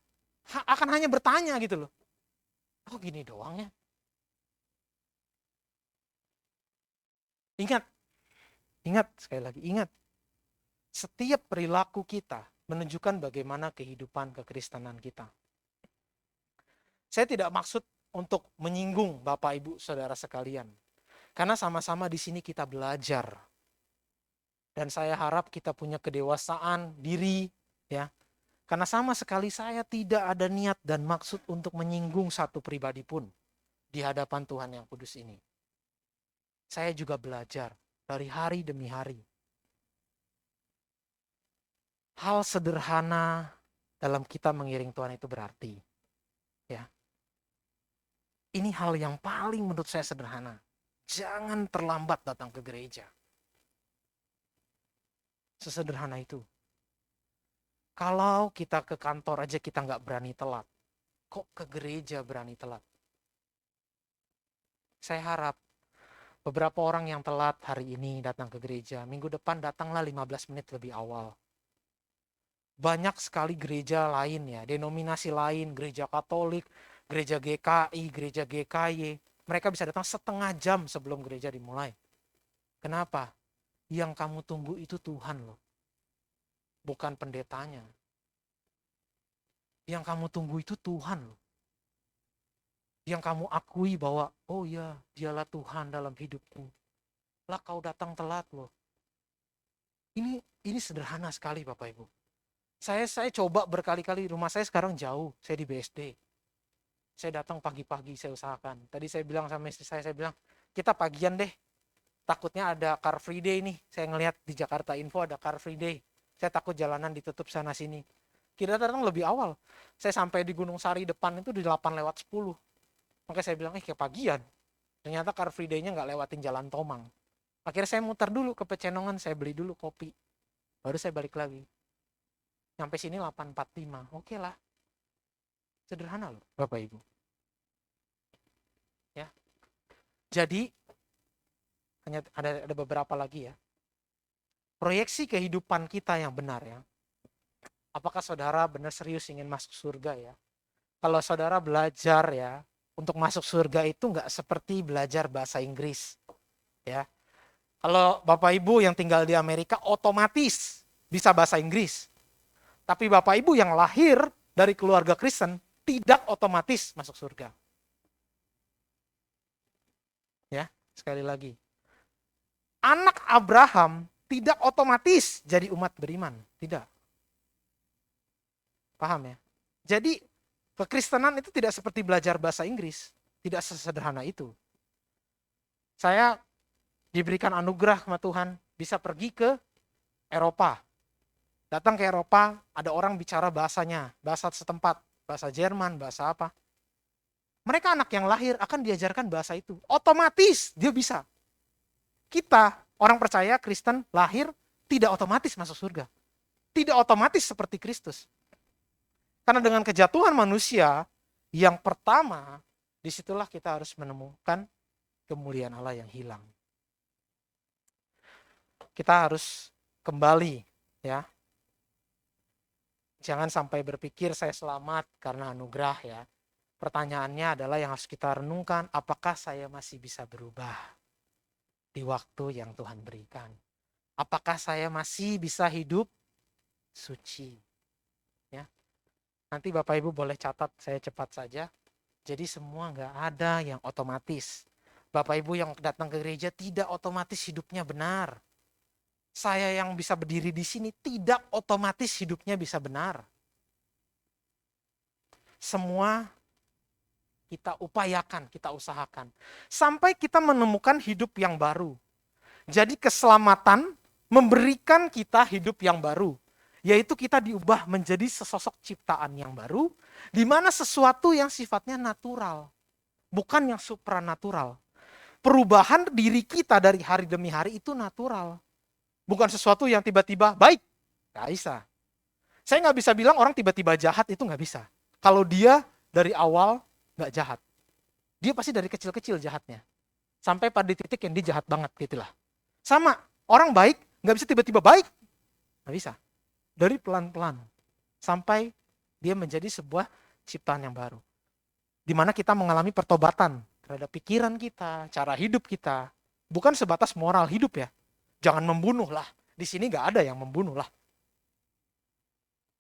akan hanya bertanya gitu loh. Kok gini doang ya? Ingat sekali lagi, ingat. Setiap perilaku kita menunjukkan bagaimana kehidupan kekristenan kita. Saya tidak maksud untuk menyinggung Bapak Ibu Saudara sekalian. Karena sama-sama di sini kita belajar. Dan saya harap kita punya kedewasaan diri ya. Karena sama sekali saya tidak ada niat dan maksud untuk menyinggung satu pribadi pun di hadapan Tuhan yang kudus ini. Saya juga belajar dari hari demi hari. Hal sederhana dalam kita mengiring Tuhan itu berarti. Ya. Ini hal yang paling menurut saya sederhana. Jangan terlambat datang ke gereja. Sesederhana itu. Kalau kita ke kantor aja kita nggak berani telat. Kok ke gereja berani telat? Saya harap beberapa orang yang telat hari ini datang ke gereja, minggu depan datanglah 15 menit lebih awal. Banyak sekali gereja lain ya, denominasi lain, gereja Katolik, gereja GKI, gereja GKY. Mereka bisa datang setengah jam sebelum gereja dimulai. Kenapa? Yang kamu tunggu itu Tuhan loh, bukan pendetanya. Yang kamu tunggu itu Tuhan loh. Yang kamu akui bahwa, oh ya, dialah Tuhan dalam hidupku. Lah kau datang telat loh. Ini sederhana sekali Bapak Ibu. Saya coba berkali-kali, rumah saya sekarang jauh, saya di BSD. Saya datang pagi-pagi, saya usahakan. Tadi saya bilang sama istri saya bilang, kita pagian deh. Takutnya ada Car Free Day nih. Saya ngelihat di Jakarta Info ada Car Free Day. Saya takut jalanan ditutup sana sini. Kita datang lebih awal. Saya sampai di Gunung Sari depan itu di 8:10. Makanya saya bilang, kayak pagian. Ternyata Car Free Day-nya nggak lewatin Jalan Tomang. Akhirnya saya muter dulu ke Pecenongan, saya beli dulu kopi. Baru saya balik lagi. Sampai sini 8:45. Oke lah. Sederhana loh, Bapak Ibu. Ya. Jadi hanya ada beberapa lagi ya. Proyeksi kehidupan kita yang benar ya. Apakah saudara benar serius ingin masuk surga ya? Kalau saudara belajar ya, untuk masuk surga itu nggak seperti belajar bahasa Inggris. Ya. Kalau Bapak Ibu yang tinggal di Amerika otomatis bisa bahasa Inggris. Tapi Bapak Ibu yang lahir dari keluarga Kristen tidak otomatis masuk surga. Ya, sekali lagi. Anak Abraham tidak otomatis jadi umat beriman, tidak. Paham ya? Jadi kekristenan itu tidak seperti belajar bahasa Inggris, tidak sesederhana itu. Saya diberikan anugerah sama Tuhan bisa pergi ke Eropa. Datang ke Eropa, ada orang bicara bahasanya, bahasa setempat, bahasa Jerman, bahasa apa. Mereka anak yang lahir akan diajarkan bahasa itu. Otomatis dia bisa. Kita, orang percaya Kristen lahir tidak otomatis masuk surga. Tidak otomatis seperti Kristus. Karena dengan kejatuhan manusia, yang pertama, disitulah kita harus menemukan kemuliaan Allah yang hilang. Kita harus kembali ya. Jangan sampai berpikir saya selamat karena anugerah ya. Pertanyaannya adalah yang harus kita renungkan, apakah saya masih bisa berubah di waktu yang Tuhan berikan? Apakah saya masih bisa hidup suci? Ya. Nanti Bapak Ibu boleh catat, saya cepat saja. Jadi semua nggak ada yang otomatis. Bapak Ibu yang datang ke gereja tidak otomatis hidupnya benar. Saya yang bisa berdiri di sini tidak otomatis hidupnya bisa benar. Semua kita upayakan, kita usahakan. Sampai kita menemukan hidup yang baru. Jadi keselamatan memberikan kita hidup yang baru. Yaitu kita diubah menjadi sesosok ciptaan yang baru. Di mana sesuatu yang sifatnya natural. Bukan yang supranatural. Perubahan diri kita dari hari demi hari itu natural. Bukan sesuatu yang tiba-tiba baik. Gak bisa. Saya nggak bisa bilang orang tiba-tiba jahat itu nggak bisa. Kalau dia dari awal nggak jahat. Dia pasti dari kecil-kecil jahatnya. Sampai pada titik yang dia jahat banget gitulah. Sama, orang baik nggak bisa tiba-tiba baik. Nggak bisa. Dari pelan-pelan. Sampai dia menjadi sebuah ciptaan yang baru. Di mana kita mengalami pertobatan terhadap pikiran kita, cara hidup kita. Bukan sebatas moral hidup ya. Jangan membunuh lah. Di sini nggak ada yang membunuh lah.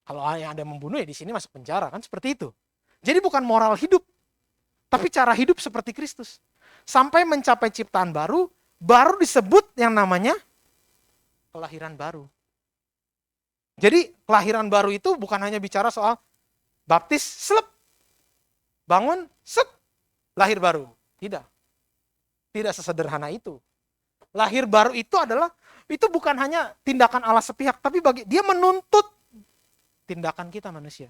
Kalau yang ada membunuh ya di sini masuk penjara kan seperti itu. Jadi bukan moral hidup, tapi cara hidup seperti Kristus. Sampai mencapai ciptaan baru, baru disebut yang namanya kelahiran baru. Jadi kelahiran baru itu bukan hanya bicara soal baptis, selep, bangun, set, lahir baru. Tidak. Tidak sesederhana itu. Lahir baru itu adalah, itu bukan hanya tindakan Allah sepihak, tapi dia menuntut tindakan kita manusia.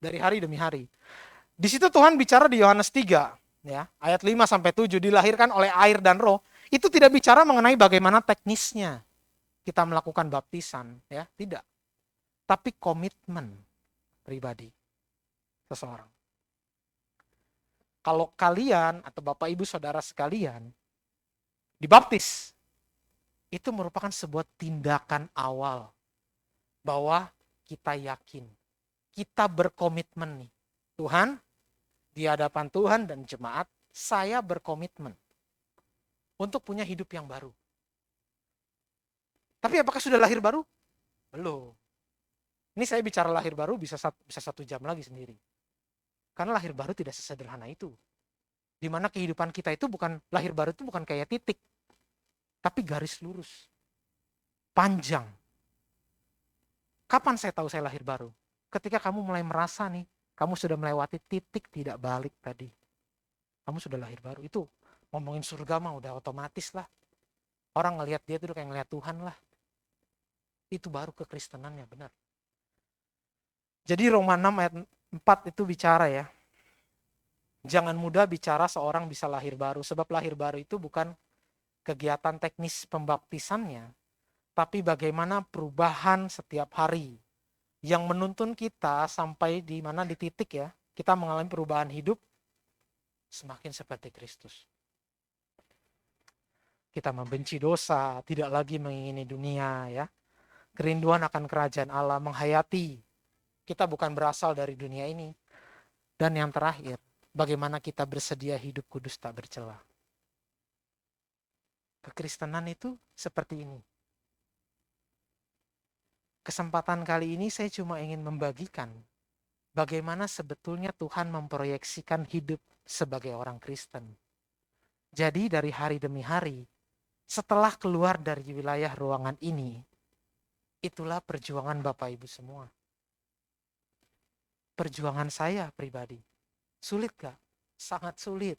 Dari hari demi hari. Di situ Tuhan bicara di Yohanes 3, ya, ayat 5-7, dilahirkan oleh air dan roh. Itu tidak bicara mengenai bagaimana teknisnya kita melakukan baptisan, ya, tidak. Tapi komitmen pribadi seseorang. Kalau kalian atau Bapak Ibu Saudara sekalian dibaptis, itu merupakan sebuah tindakan awal bahwa kita yakin, kita berkomitmen nih. Tuhan, di hadapan Tuhan dan jemaat, saya berkomitmen untuk punya hidup yang baru. Tapi apakah sudah lahir baru? Belum. Ini saya bicara lahir baru bisa 1 jam lagi sendiri. Karena lahir baru tidak sesederhana itu. Di mana kehidupan kita itu bukan, lahir baru itu bukan kayak titik, tapi garis lurus. Panjang. Kapan saya tahu saya lahir baru? Ketika kamu mulai merasa nih, kamu sudah melewati titik tidak balik tadi. Kamu sudah lahir baru. Itu ngomongin surga mah udah otomatis lah. Orang ngelihat dia itu udah kayak ngelihat Tuhan lah. Itu baru kekristenannya, benar. Jadi Roma 6 ayat 4 itu bicara ya. Jangan mudah bicara seorang bisa lahir baru. Sebab lahir baru itu bukan kegiatan teknis pembaptisannya, tapi bagaimana perubahan setiap hari yang menuntun kita sampai di mana, di titik ya, kita mengalami perubahan hidup semakin seperti Kristus. Kita membenci dosa, tidak lagi mengingini dunia ya. Kerinduan akan kerajaan Allah, menghayati kita bukan berasal dari dunia ini. Dan yang terakhir, bagaimana kita bersedia hidup kudus tak bercela. Kekristenan itu seperti ini. Kesempatan kali ini saya cuma ingin membagikan bagaimana sebetulnya Tuhan memproyeksikan hidup sebagai orang Kristen. Jadi dari hari demi hari, setelah keluar dari wilayah ruangan ini, itulah perjuangan Bapak Ibu semua. Perjuangan saya pribadi. Sulit gak? Sangat sulit.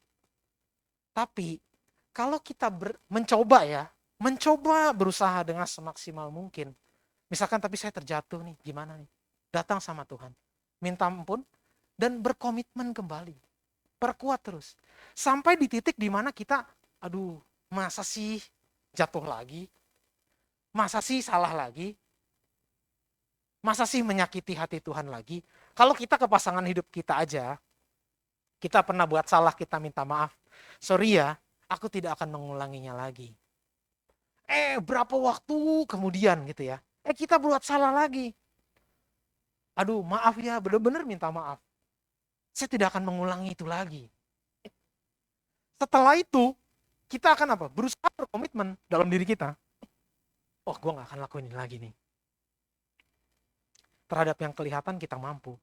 Tapi kalau kita mencoba berusaha dengan semaksimal mungkin. Misalkan tapi saya terjatuh nih, gimana nih? Datang sama Tuhan, minta ampun, dan berkomitmen kembali. Perkuat terus. Sampai di titik di mana kita, aduh, masa sih jatuh lagi? Masa sih salah lagi? Masa sih menyakiti hati Tuhan lagi? Kalau kita ke pasangan hidup kita aja, kita pernah buat salah, kita minta maaf. Sorry ya, aku tidak akan mengulanginya lagi. Berapa waktu kemudian gitu ya. Kita buat salah lagi. Aduh, maaf ya, benar-benar minta maaf. Saya tidak akan mengulangi itu lagi. Setelah itu, kita akan apa? Berusaha berkomitmen dalam diri kita. Oh, gue gak akan lakuin ini lagi nih. Terhadap yang kelihatan kita mampu.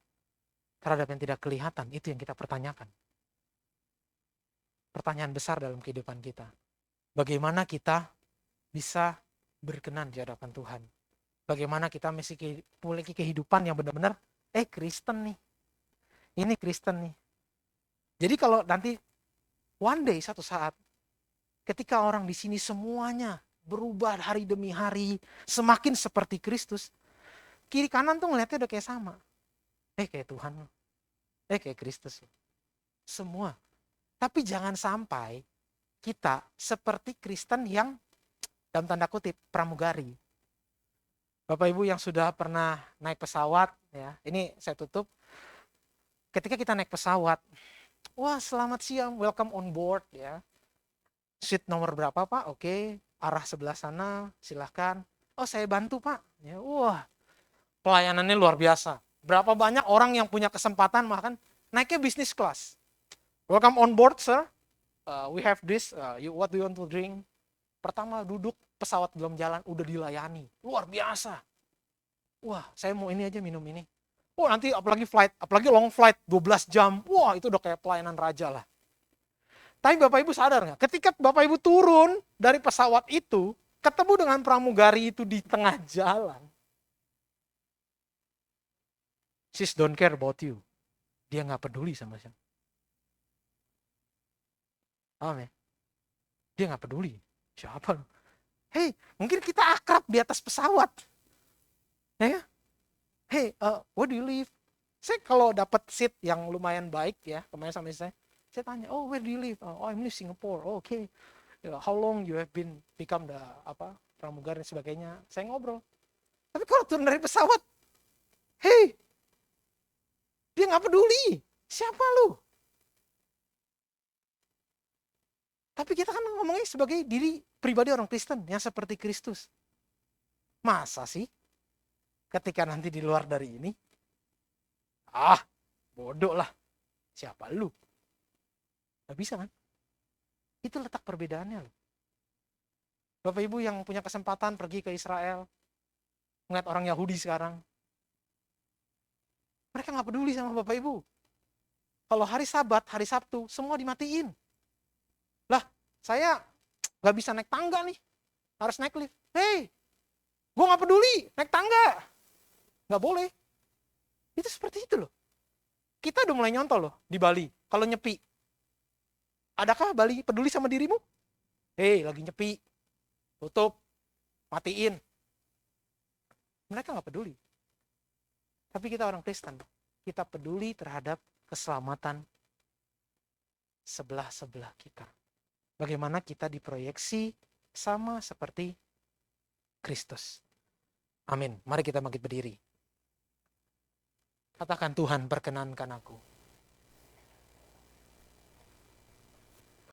Terhadap yang tidak kelihatan, itu yang kita pertanyakan. Pertanyaan besar dalam kehidupan kita. Bagaimana kita bisa berkenan di hadapan Tuhan? Bagaimana kita mesti memiliki kehidupan yang benar-benar Kristen nih. Ini Kristen nih. Jadi kalau nanti one day, satu saat, ketika orang di sini semuanya berubah hari demi hari, semakin seperti Kristus, kiri kanan tuh ngeliatnya udah kayak sama. Kayak Tuhan loh. Kayak Kristus loh. Semua. Tapi jangan sampai kita seperti Kristen yang dalam tanda kutip pramugari. Bapak Ibu yang sudah pernah naik pesawat ya, ini saya tutup. Ketika kita naik pesawat, wah selamat siang, welcome on board ya. Seat nomor berapa Pak? Oke, arah sebelah sana, silahkan. Oh saya bantu Pak. Ya, wah pelayanannya luar biasa. Berapa banyak orang yang punya kesempatan makan naiknya business class. Welcome on board sir. We have this. What do you want to drink? Pertama duduk, pesawat belum jalan udah dilayani. Luar biasa. Wah, saya mau ini aja, minum ini. Oh, nanti apalagi long flight 12 jam. Wah, itu udah kayak pelayanan raja lah. Tapi Bapak Ibu sadar nggak? Ketika Bapak Ibu turun dari pesawat itu, ketemu dengan pramugari itu di tengah jalan. She's don't care about you. Dia nggak peduli sama saya. Paham ya? Dia nggak peduli. Siapa lu? Hey, mungkin kita akrab di atas pesawat. Ya? Hey, where do you live? Saya kalau dapat seat yang lumayan baik ya, kemarin sama saya tanya, oh where do you live? Oh, I'm live Singapore. Oh, okay. How long you have been become the pramugari dan sebagainya. Saya ngobrol. Tapi kalau turun dari pesawat, hey, dia nggak peduli. Siapa lu? Tapi kita kan ngomongnya sebagai diri pribadi orang Kristen yang seperti Kristus. Masa sih? Ketika nanti di luar dari ini, bodoh lah. Siapa lu? Gak bisa kan? Itu letak perbedaannya loh. Bapak Ibu yang punya kesempatan pergi ke Israel, ngeliat orang Yahudi sekarang, mereka nggak peduli sama Bapak Ibu. Kalau hari Sabat, hari Sabtu, semua dimatiin. Lah, saya nggak bisa naik tangga nih, harus naik lift. Hei, gue nggak peduli, naik tangga. Nggak boleh. Itu seperti itu loh. Kita udah mulai nyontoh loh di Bali. Kalau nyepi, adakah Bali peduli sama dirimu? Hei, lagi nyepi, tutup, matiin. Mereka nggak peduli. Tapi kita orang Kristen, kita peduli terhadap keselamatan sebelah-sebelah kita. Bagaimana kita diproyeksi sama seperti Kristus. Amin. Mari kita bangkit berdiri. Katakan, Tuhan, perkenankan aku